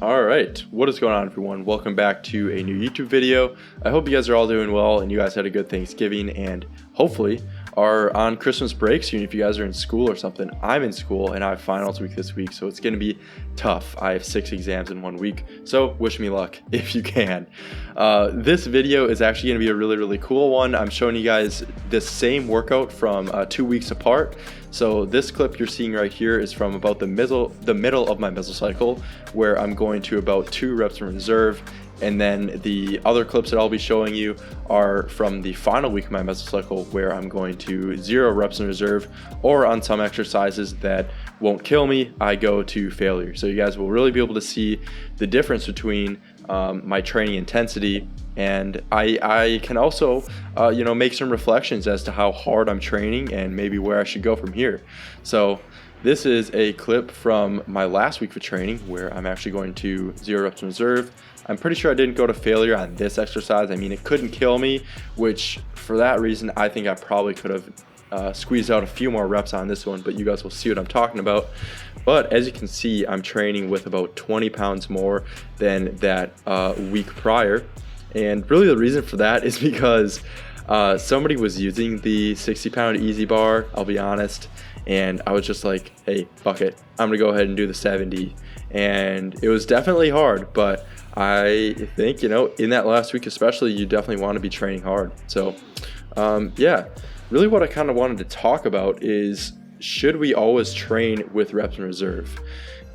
All right, what is going on, everyone? Welcome back to a new YouTube video. I hope you guys are all doing well and you guys had a good Thanksgiving and hopefully are on Christmas break soon if you guys are in school or something. I'm in school and I have finals week this week, so it's going to be tough. I have 6 exams in 1 week, so wish me luck if you can. This video is actually going to be a really cool one. I'm showing you guys this same workout from 2 weeks apart. So this clip you're seeing right here is from about the middle of my mesocycle, where I'm going to about 2 reps in reserve. And then the other clips that I'll be showing you are from the final week of my mesocycle, where I'm going to 0 reps in reserve, or on some exercises that won't kill me, I go to failure. So you guys will really be able to see the difference between my training intensity, and I can also make some reflections as to how hard I'm training and maybe where I should go from here. So this is a clip from my last week of training where I'm actually going to 0 reps in reserve. I'm pretty sure I didn't go to failure on this exercise. I mean, it couldn't kill me, which for that reason, I think I probably could have squeezed out a few more reps on this one, but you guys will see what I'm talking about. But as you can see, I'm training with about 20 pounds more than that week prior. And really the reason for that is because somebody was using the 60-pound easy bar, I'll be honest, and I was just like, hey, fuck it, I'm gonna go ahead and do the 70. And it was definitely hard, but I think, in that last week especially, you definitely want to be training hard. So yeah, really what I kind of wanted to talk about is, should we always train with reps in reserve?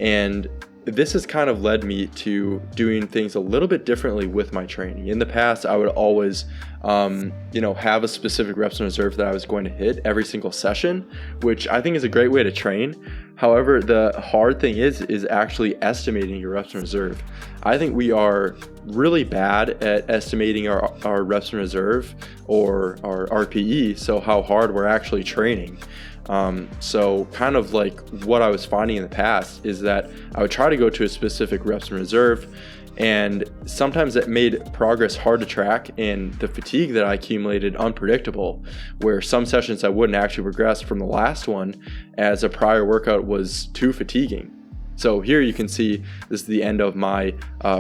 And this has kind of led me to doing things a little bit differently with my training. In the past, I would always, have a specific reps in reserve that I was going to hit every single session, which I think is a great way to train. However, the hard thing is actually estimating your reps in reserve. I think we are really bad at estimating our reps in reserve, or our RPE, so how hard we're actually training. So kind of like what I was finding in the past is that I would try to go to a specific reps in reserve, and sometimes that made progress hard to track and the fatigue that I accumulated unpredictable, where some sessions I wouldn't actually progress from the last one as a prior workout was too fatiguing. So here you can see this is the end of my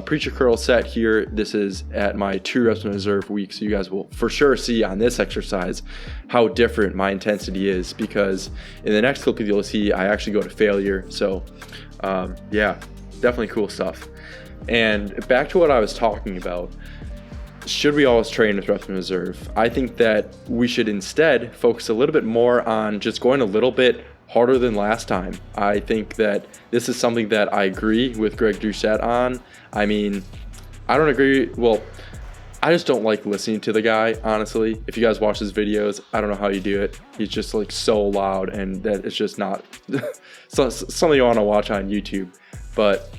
preacher curl set here. This is at my 2 reps in reserve week. So you guys will for sure see on this exercise how different my intensity is, because in the next clip you'll see I actually go to failure. So yeah, definitely cool stuff. And back to what I was talking about, should we always train with reps in reserve? I think that we should instead focus a little bit more on just going a little bit harder than last time. I think that this is something that I agree with Greg Doucette on. I mean, I don't agree. Well, I just don't like listening to the guy, honestly. If you guys watch his videos, I don't know how you do it. He's just like so loud, and that it's just not something you want to watch on YouTube. But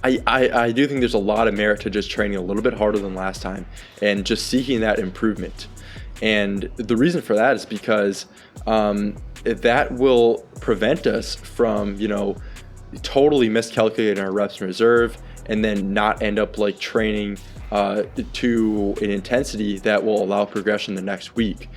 I do think there's a lot of merit to just training a little bit harder than last time and just seeking that improvement. And the reason for that is because that will prevent us from, totally miscalculating our reps in reserve and then not end up like training to an intensity that will allow progression the next week.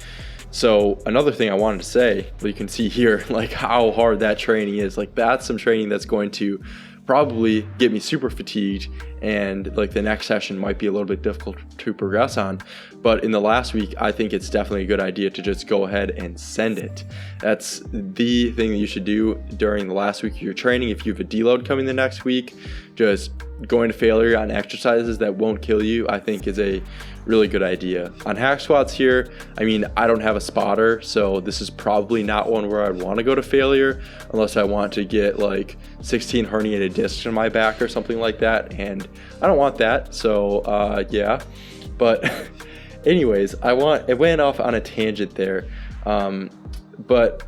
So another thing I wanted to say, well, you can see here like how hard that training is. Like that's some training that's going to probably get me super fatigued, and like the next session might be a little bit difficult to progress on. But in the last week, I think it's definitely a good idea to just go ahead and send it. That's the thing that you should do during the last week of your training. If you have a deload coming the next week, just going to failure on exercises that won't kill you, I think is a really good idea. On hack squats here, I mean, I don't have a spotter, so this is probably not one where I'd want to go to failure unless I want to get like 16 herniated discs in my back or something like that, and I don't want that. So yeah, but anyways, it went off on a tangent there. But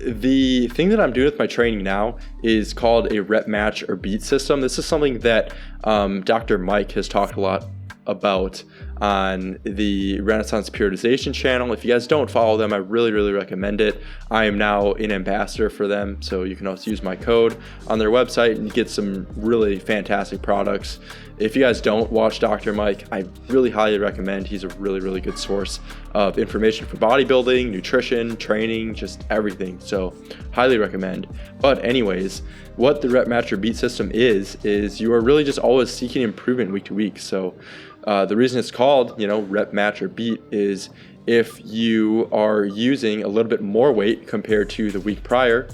the thing that I'm doing with my training now is called a rep match or beat system. This is something that Dr. Mike has talked a lot about on the Renaissance Periodization channel. If you guys don't follow them, I really recommend it. I am now an ambassador for them, so you can also use my code on their website and get some really fantastic products. If you guys don't watch Dr. Mike, I really highly recommend. He's a really good source of information for bodybuilding, nutrition, training, just everything. So highly recommend. But anyways, what the rep, match, or beat system is you are really just always seeking improvement week to week. So the reason it's called, rep, match, or beat is if you are using a little bit more weight compared to the week prior.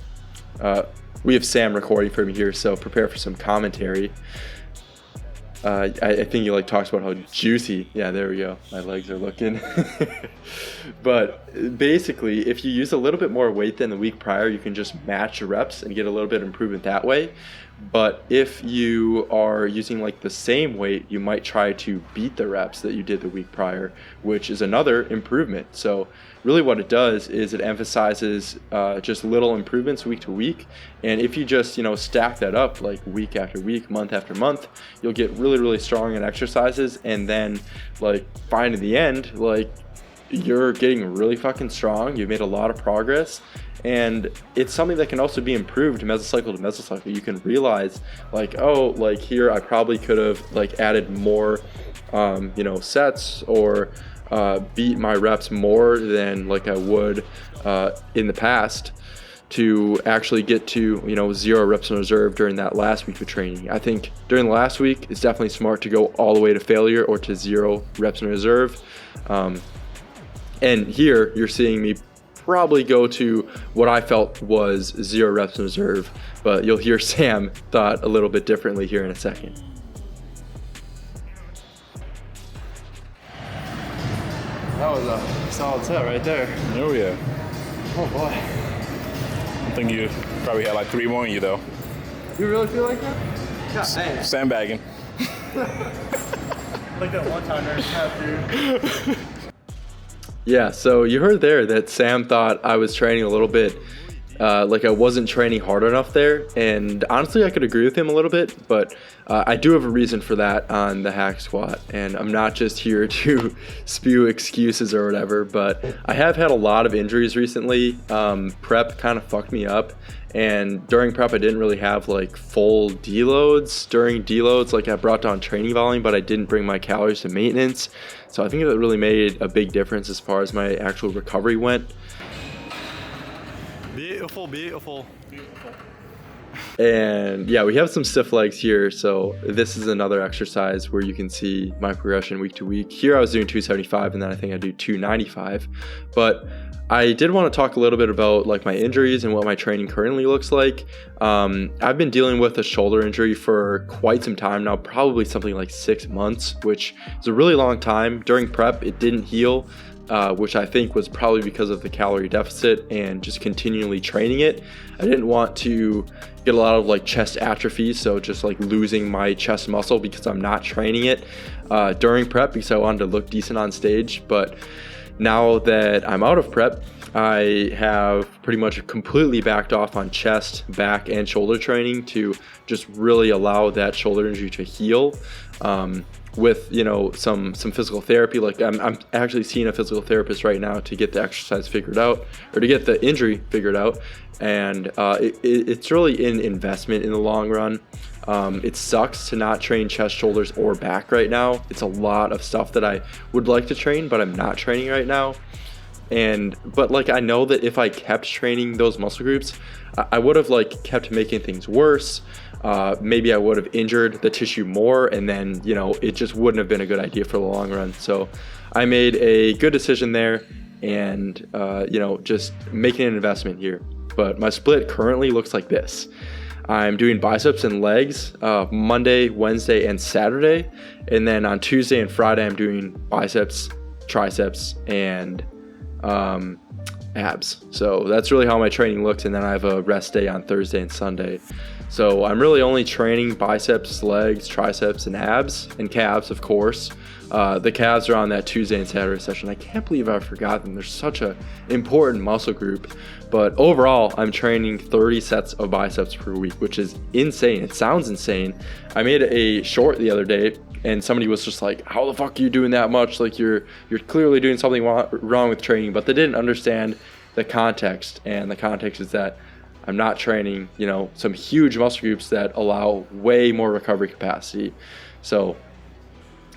We have Sam recording for me here, so prepare for some commentary. I think he talks about how juicy. Yeah, there we go. My legs are looking. But basically, if you use a little bit more weight than the week prior, you can just match your reps and get a little bit of improvement that way. But if you are using the same weight, you might try to beat the reps that you did the week prior, which is another improvement. So really what it does is it emphasizes just little improvements week to week. And if you just, stack that up week after week, month after month, you'll get really strong in exercises. And then find in the end, you're getting really fucking strong. You've made a lot of progress. And it's something that can also be improved mesocycle to mesocycle. You can realize here I probably could have added more sets or beat my reps more than I would in the past to actually get to 0 reps in reserve during that last week of training. I think during the last week it's definitely smart to go all the way to failure or to 0 reps in reserve. And here you're seeing me probably go to what I felt was 0 reps in reserve, but you'll hear Sam thought a little bit differently here in a second. That was a solid set right there. Oh yeah. Oh boy. I think you probably had 3 more in you though. You really feel like that? God dang. Sandbagging. Like that one time there, dude. Yeah, so you heard there that Sam thought I was training a little bit I wasn't training hard enough there, and honestly I could agree with him a little bit, but I do have a reason for that on the hack squat, and I'm not just here to spew excuses or whatever, but I have had a lot of injuries recently. Prep kind of fucked me up, and during prep I didn't really have full deloads. During deloads I brought down training volume, but I didn't bring my calories to maintenance, so I think that really made a big difference as far as my actual recovery went. Beautiful. And yeah, we have some stiff legs here, so this is another exercise where you can see my progression week to week. Here I was doing 275, and then I think I do 295. But I did want to talk a little bit about my injuries and what my training currently looks like. I've been dealing with a shoulder injury for quite some time now, probably something like 6 months, which is a really long time. During prep, it didn't heal, which I think was probably because of the calorie deficit and just continually training it. I didn't want to get a lot of chest atrophy, so just losing my chest muscle because I'm not training it during prep because I wanted to look decent on stage. But now that I'm out of prep, I have pretty much completely backed off on chest, back, and shoulder training to just really allow that shoulder injury to heal. With some physical therapy. I'm actually seeing a physical therapist right now to get the exercise figured out, or to get the injury figured out, and it's really an investment in the long run. It sucks to not train chest, shoulders, or back right now. It's a lot of stuff that I would like to train, but I'm not training right now. But I know that if I kept training those muscle groups, I would have kept making things worse. Maybe I would have injured the tissue more, and then it just wouldn't have been a good idea for the long run. So I made a good decision there, and just making an investment here. But my split currently looks like this. I'm doing biceps and legs Monday, Wednesday, and Saturday, and then on Tuesday and Friday I'm doing biceps, triceps, and abs. So that's really how my training looks, and then I have a rest day on Thursday and Sunday. So I'm really only training biceps, legs, triceps, and abs, and calves, of course. The calves are on that Tuesday and Saturday session. I can't believe I forgot them. They're such an important muscle group. But overall, I'm training 30 sets of biceps per week, which is insane. It sounds insane. I made a short the other day and somebody was just like, how the fuck are you doing that much? Like you're clearly doing something wrong with training, but they didn't understand the context. And the context is that I'm not training, you know, some huge muscle groups that allow way more recovery capacity. So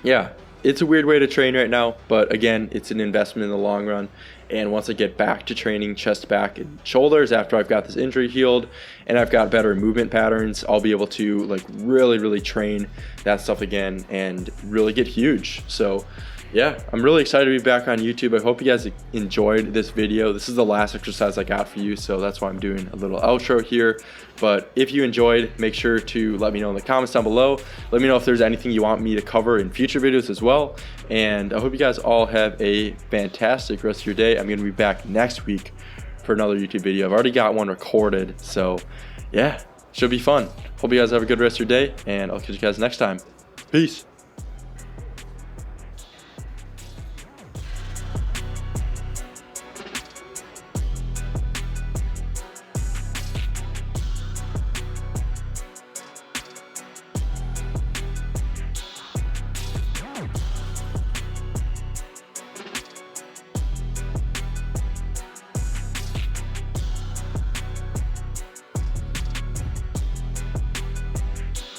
yeah, it's a weird way to train right now, but again, it's an investment in the long run. And once I get back to training chest, back, and shoulders after I've got this injury healed and I've got better movement patterns, I'll be able to like really train that stuff again and really get huge. So yeah, I'm really excited to be back on YouTube. I hope you guys enjoyed this video. This is the last exercise I got for you, so that's why I'm doing a little outro here. But if you enjoyed, make sure to let me know in the comments down below. Let me know if there's anything you want me to cover in future videos as well. And I hope you guys all have a fantastic rest of your day. I'm going to be back next week for another YouTube video. I've already got one recorded, so yeah, should be fun. Hope you guys have a good rest of your day, and I'll catch you guys next time. Peace.